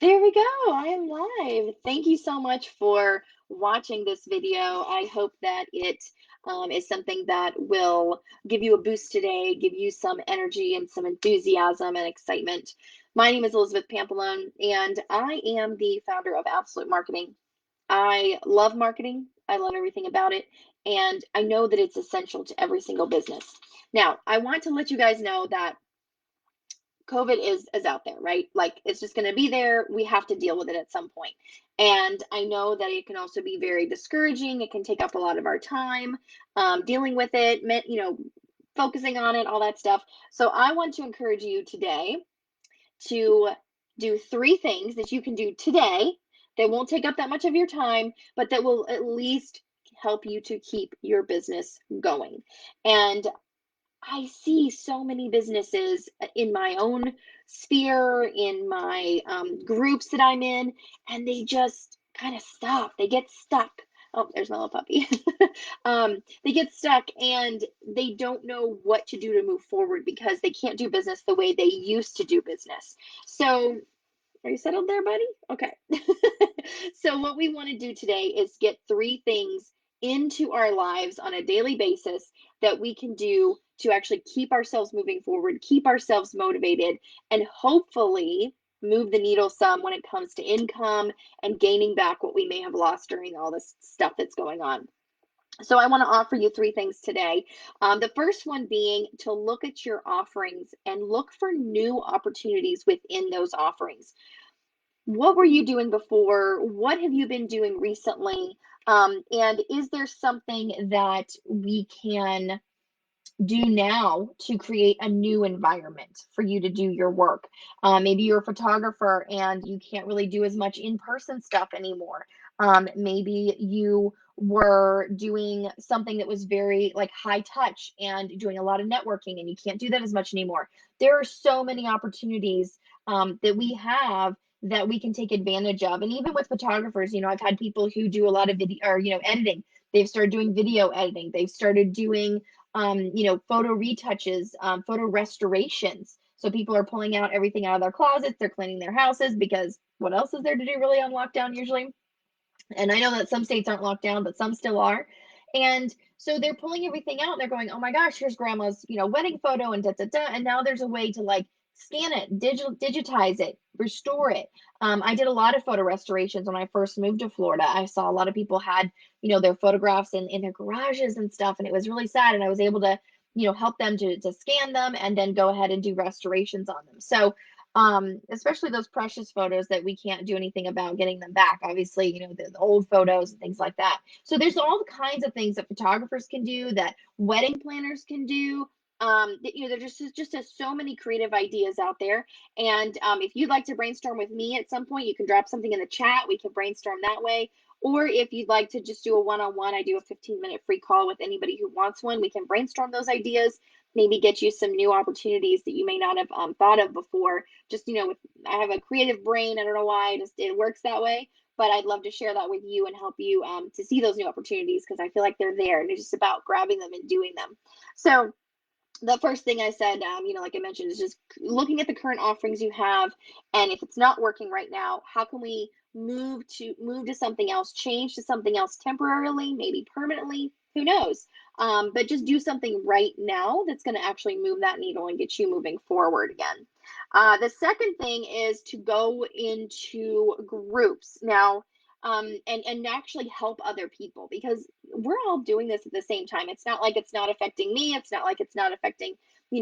There we go. I am live. Thank you so much for watching this video. I hope that it is something that will give you a boost today, give you some energy and some enthusiasm and excitement. My name is Elizabeth Pampalone, and I am the founder of Absolute Marketing. I love marketing. I love everything about it. And I know that it's essential to every single business. Now, I want to let you guys know that COVID is out there, right? Like it's just going to be there. We have to deal with it at some point. And I know that it can also be very discouraging. It can take up a lot of our time dealing with it, focusing on it, all that stuff. So I want to encourage you today to do three things that you can do today that won't take up that much of your time, but that will at least help you to keep your business going. And I see so many businesses in my own sphere, in my groups that I'm in, and they just kind of stop. They get stuck. Oh, there's my little puppy. They get stuck and they don't know what to do to move forward because they can't do business the way they used to do business. So, are you settled there, buddy? Okay. So, what we want to do today is get three things into our lives on a daily basis that we can do to actually keep ourselves moving forward, keep ourselves motivated, and hopefully move the needle some when it comes to income and gaining back what we may have lost during all this stuff that's going on. So I want to offer you three things today. The first one being to look at your offerings and look for new opportunities within those offerings. What were you doing before? What have you been doing recently? And is there something that we can do now to create a new environment for you to do your work? Maybe you're a photographer and you can't really do as much in-person stuff anymore. Maybe you were doing something that was very like high touch and doing a lot of networking and you can't do that as much anymore. There are so many opportunities that we have that we can take advantage of. And even with photographers, I've had people who do a lot of video or, editing. They've started doing video editing. They've started doing photo retouches, photo restorations. So people are pulling out everything out of their closets, they're cleaning their houses because what else is there to do really on lockdown usually? And I know that some states aren't locked down, but some still are. And so they're pulling everything out and they're going, oh my gosh, here's grandma's, wedding photo and da da da. And now there's a way to like scan it, digitize it, restore it. I did a lot of photo restorations when I first moved to Florida. I saw a lot of people had, their photographs in their garages and stuff, and it was really sad. And I was able to, help them to scan them and then go ahead and do restorations on them. So especially those precious photos that we can't do anything about getting them back. Obviously, the old photos and things like that. So there's all kinds of things that photographers can do, that wedding planners can do. There's just so many creative ideas out there. And if you'd like to brainstorm with me at some point, you can drop something in the chat. We can brainstorm that way. Or if you'd like to just do a one-on-one, I do a 15-minute free call with anybody who wants one. We can brainstorm those ideas, maybe get you some new opportunities that you may not have thought of before. Just, I have a creative brain. I don't know why it works that way, but I'd love to share that with you and help you to see those new opportunities because I feel like they're there and it's just about grabbing them and doing them. So the first thing I said, like I mentioned, is just looking at the current offerings you have, and if it's not working right now, how can we move to something else, change to something else temporarily, maybe permanently, who knows? But just do something right now that's going to actually move that needle and get you moving forward again. The second thing is to go into groups now. And actually help other people because we're all doing this at the same time. It's not like it's not affecting me. It's not like it's not affecting,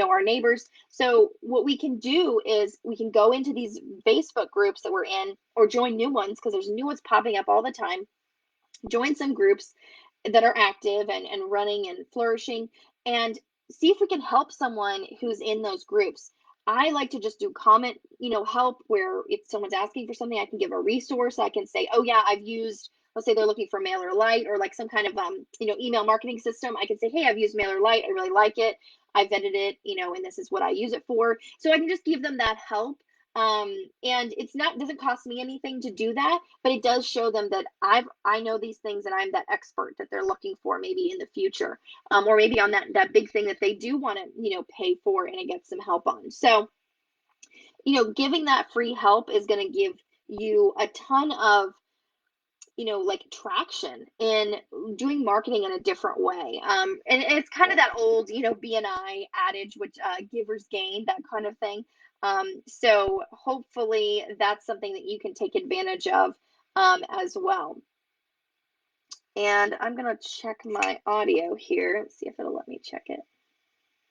our neighbors. So what we can do is we can go into these Facebook groups that we're in or join new ones because there's new ones popping up all the time. Join some groups that are active and running and flourishing and see if we can help someone who's in those groups. I like to just do comment, help where if someone's asking for something, I can give a resource. I can say, oh yeah, I've used, let's say they're looking for MailerLite or like some kind of, email marketing system. I can say, hey, I've used MailerLite. I really like it. I vetted it, and this is what I use it for. So I can just give them that help. And it's not, doesn't cost me anything to do that, but it does show them that I know these things and I'm that expert that they're looking for maybe in the future, or maybe on that big thing that they do want to, pay for and get some help on. So, giving that free help is going to give you a ton of, like traction in doing marketing in a different way. And it's kind of that old, BNI adage, which givers gain, that kind of thing. So hopefully that's something that you can take advantage of as well. And I'm going to check my audio here. Let's see if it'll let me check it.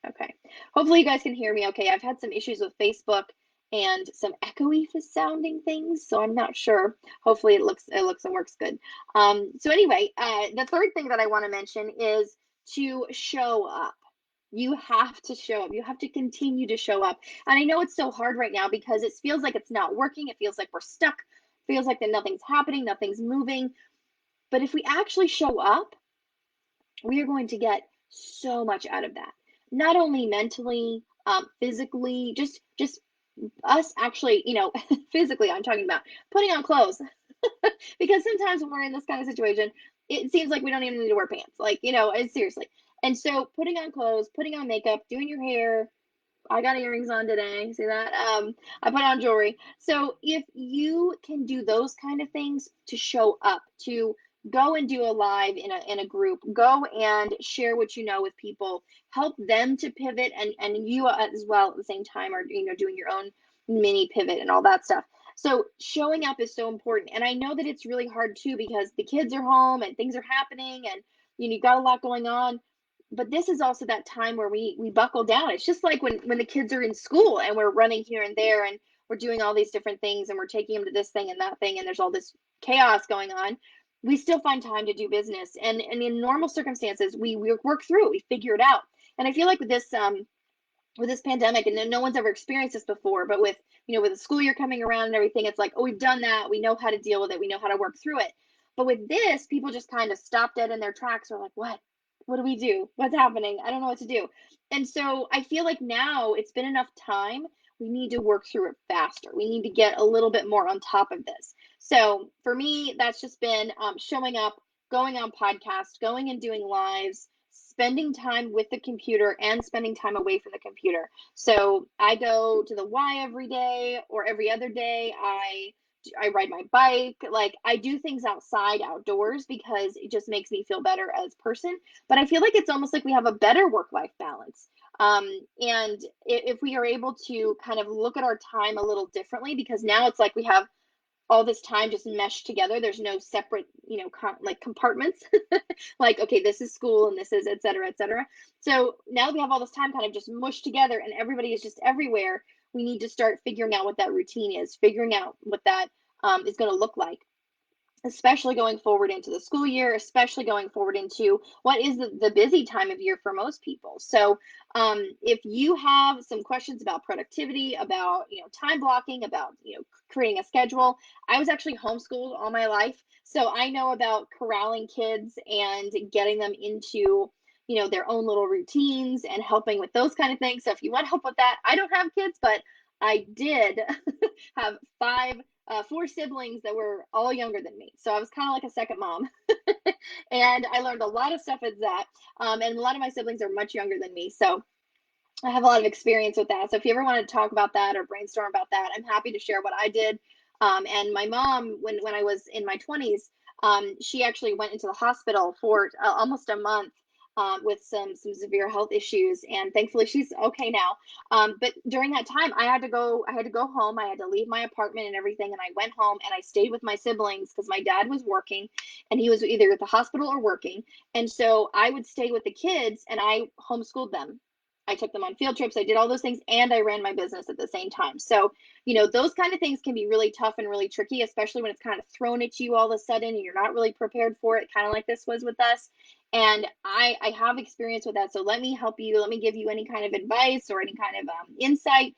Okay. Hopefully you guys can hear me okay. I've had some issues with Facebook and some echoey sounding things, so I'm not sure. Hopefully it looks and works good. So anyway, the third thing that I want to mention is to show up. You have to show up. You have to continue to show up. And I know it's so hard right now because it feels like it's not working. It feels like we're stuck. It feels like that nothing's happening, nothing's moving. But if we actually show up, we are going to get so much out of that. Not only mentally, physically, just us actually, physically, I'm talking about putting on clothes. Because sometimes when we're in this kind of situation, it seems like we don't even need to wear pants. Like, seriously. And so putting on clothes, putting on makeup, doing your hair. I got earrings on today. See that? I put on jewelry. So if you can do those kind of things to show up, to go and do a live in a group, go and share what you know with people, help them to pivot, and you as well at the same time are doing your own mini pivot and all that stuff. So showing up is so important. And I know that it's really hard too because the kids are home and things are happening and you've got a lot going on, but this is also that time where we buckle down. It's just like when the kids are in school and we're running here and there and we're doing all these different things and we're taking them to this thing and that thing and there's all this chaos going on. We still find time to do business, and in normal circumstances we work through it, we figure it out. And I feel like with this pandemic, and no one's ever experienced this before, but with the school year coming around and everything, it's like, oh, we've done that, we know how to deal with it, we know how to work through it. But with this, people just kind of stop dead in their tracks, are like, what do we do, what's happening, I don't know what to do. And so I feel like now it's been enough time, we need to work through it faster, we need to get a little bit more on top of this. So for me, that's just been showing up, going on podcasts, going and doing lives, spending time with the computer and spending time away from the computer. So I go to the Y every day or every other day. I ride my bike. Like I do things outside, outdoors, because it just makes me feel better as a person. But I feel like it's almost like we have a better work-life balance. And if we are able to kind of look at our time a little differently, because now it's like we have all this time just meshed together. There's no separate, like compartments. Like, okay, this is school and this is et cetera, et cetera. So now that we have all this time kind of just mushed together and everybody is just everywhere, we need to start figuring out what that routine is, figuring out what that is going to look like, especially going forward into the school year, especially going forward into what is the busy time of year for most people. So if you have some questions about productivity, about time blocking, about creating a schedule, I was actually homeschooled all my life, so I know about corralling kids and getting them into their own little routines and helping with those kind of things. So if you want help with that, I don't have kids, but I did have four siblings that were all younger than me. So I was kind of like a second mom. And I learned a lot of stuff as that. And a lot of my siblings are much younger than me. So I have a lot of experience with that. So if you ever want to talk about that or brainstorm about that, I'm happy to share what I did. And my mom, when I was in my 20s, she actually went into the hospital for almost a month with some severe health issues, and thankfully she's okay now. But during that time, I had to go home. I had to leave my apartment and everything, and I went home and I stayed with my siblings because my dad was working, and he was either at the hospital or working. And so I would stay with the kids, and I homeschooled them. I took them on field trips. I did all those things and I ran my business at the same time. So, those kind of things can be really tough and really tricky, especially when it's kind of thrown at you all of a sudden and you're not really prepared for it, kind of like this was with us. And I have experience with that. So let me help you. Let me give you any kind of advice or any kind of insight,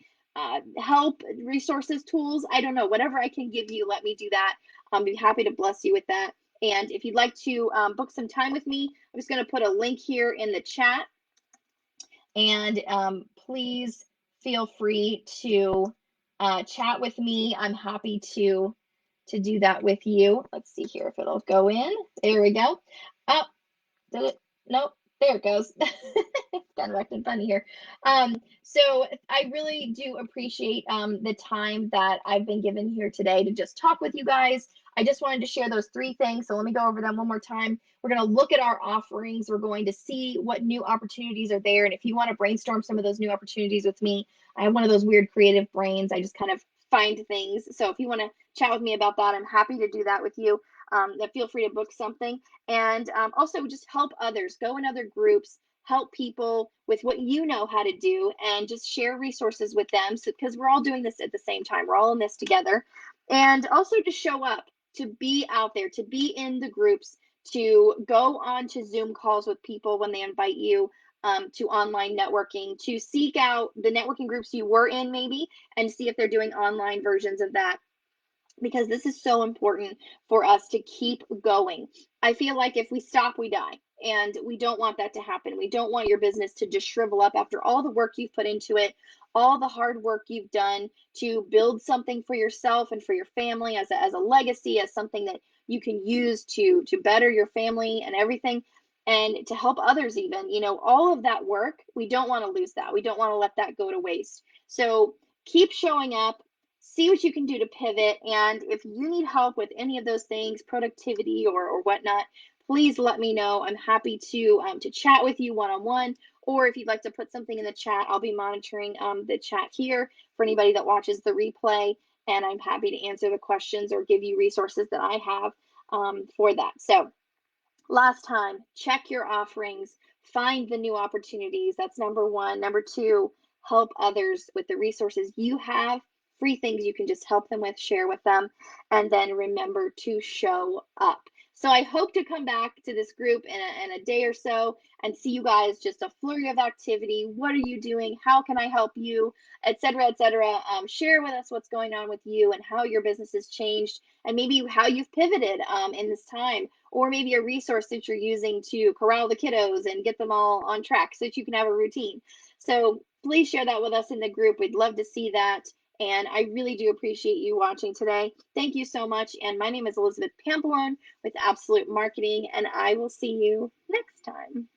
help, resources, tools. I don't know, whatever I can give you, let me do that. I'll be happy to bless you with that. And if you'd like to book some time with me, I'm just going to put a link here in the chat, and please feel free to chat with me. I'm happy to do that with you. Let's see here if it'll go in. There we go. Oh, did it? Nope. There it goes. It's kind of acting funny here. So I really do appreciate the time that I've been given here today to just talk with you guys. I just wanted to share those three things. So let me go over them one more time. We're going to look at our offerings. We're going to see what new opportunities are there. And if you want to brainstorm some of those new opportunities with me, I have one of those weird creative brains. I just kind of find things. So if you want to chat with me about that, I'm happy to do that with you. Feel free to book something. And also just help others, go in other groups, help people with what you know how to do, and just share resources with them. So, because we're all doing this at the same time, we're all in this together. And also to show up, to be out there, to be in the groups, to go on to Zoom calls with people when they invite you to online networking, to seek out the networking groups you were in maybe and see if they're doing online versions of that, because this is so important for us to keep going. I feel like if we stop, we die. And we don't want that to happen. We don't want your business to just shrivel up after all the work you've put into it, all the hard work you've done to build something for yourself and for your family as a legacy, as something that you can use to better your family and everything, and to help others even. All of that work, we don't want to lose that. We don't want to let that go to waste. So keep showing up, see what you can do to pivot. And if you need help with any of those things, productivity or whatnot, please let me know. I'm happy to chat with you one on one. Or if you'd like to put something in the chat, I'll be monitoring the chat here for anybody that watches the replay. And I'm happy to answer the questions or give you resources that I have for that. So, last time, check your offerings, find the new opportunities. That's number one. Number two, help others with the resources you have, free things you can just help them with, share with them. And then remember to show up. So I hope to come back to this group in a day or so and see you guys, just a flurry of activity. What are you doing? How can I help you? Etc. Etc. Share with us what's going on with you and how your business has changed, and maybe how you've pivoted in this time, or maybe a resource that you're using to corral the kiddos and get them all on track so that you can have a routine. So please share that with us in the group. We'd love to see that. And I really do appreciate you watching today. Thank you so much. And my name is Elizabeth Pampalone with Absolute Marketing, and I will see you next time.